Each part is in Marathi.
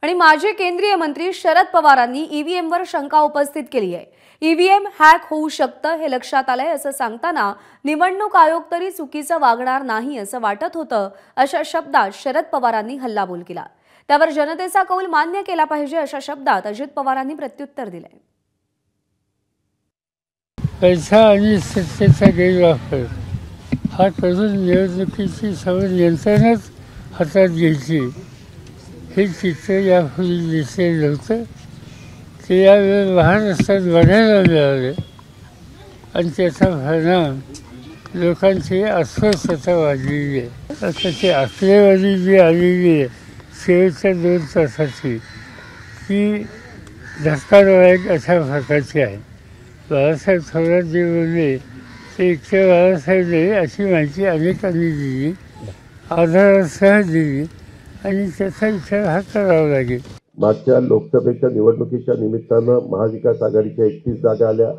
आणि माजी केंद्रीय मंत्री शरद पवारांनी ईव्हीएमवर शंका उपस्थित केली आहे। ईव्हीएम हॅक होऊ शकतं हे लक्षात आलंय असं सांगताना निवडणूक आयोग तरी चुकीचं वागणार नाही असं वाटत होतं अशा शब्दात शरद पवारांनी हल्लाबोल केला। त्यावर जनतेचा कौल मान्य केला पाहिजे अशा शब्दात अजित पवारांनी प्रत्युत्तर दिलंय। पैसा आणि सत्तेचा गैरवापर हा करून निवडणुकीची सर्व यंत्रणाच हातात घ्यायची हे चित्र यापूर्वी दिसलेलं नव्हतं। ते यावेळी महाराष्ट्रात बघायला मिळाले आणि त्याचा परिणाम लोकांची अस्वस्थता वाढलेली आहे। आता ती आकडेवारी जी आलेली आहे शेवटच्या 2 तासाची ती धक्कादायक अशा प्रकारची आहे। बाळासाहेब थोरात जे बोलले ते इतके बाळासाहेब नाही अशी माहिती अनेकांनी दिली, आधारासह दिली आणि त्याचा विचार हा करावा लागेल। मागच्या लोकसभेच्या निवडणुकीच्या निमित्तानं महाविकास आघाडीच्या 31 जागा आल्या,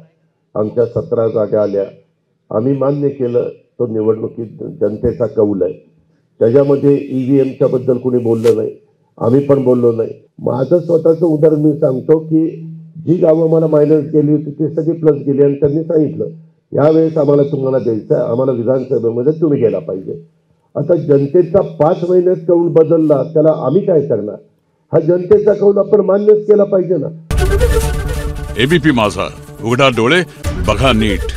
आमच्या 17 जागा आल्या। आम्ही मान्य केलं तो निवडणुकीत जनतेचा कौल आहे। त्याच्यामध्ये ईव्हीएमच्या बद्दल कोणी बोललं नाही, आम्ही पण बोललो नाही। माझं स्वतःचं उदाहरण मी सांगतो की जी गावं मला मायनस गेली होती ती सगळी प्लस गेली आणि त्यांनी सांगितलं यावेळेस आम्हाला तुम्हाला द्यायचं आहे, आम्हाला विधानसभेमध्ये तुम्ही गेला पाहिजे। आता जनतेचा 5 महिन्यात कौल बदलला त्याला आम्ही काय करणार? हा जनतेचा कौल आपण मान्यच केला पाहिजे ना। एबीपी माझा, उघडा डोळे बघा नीट।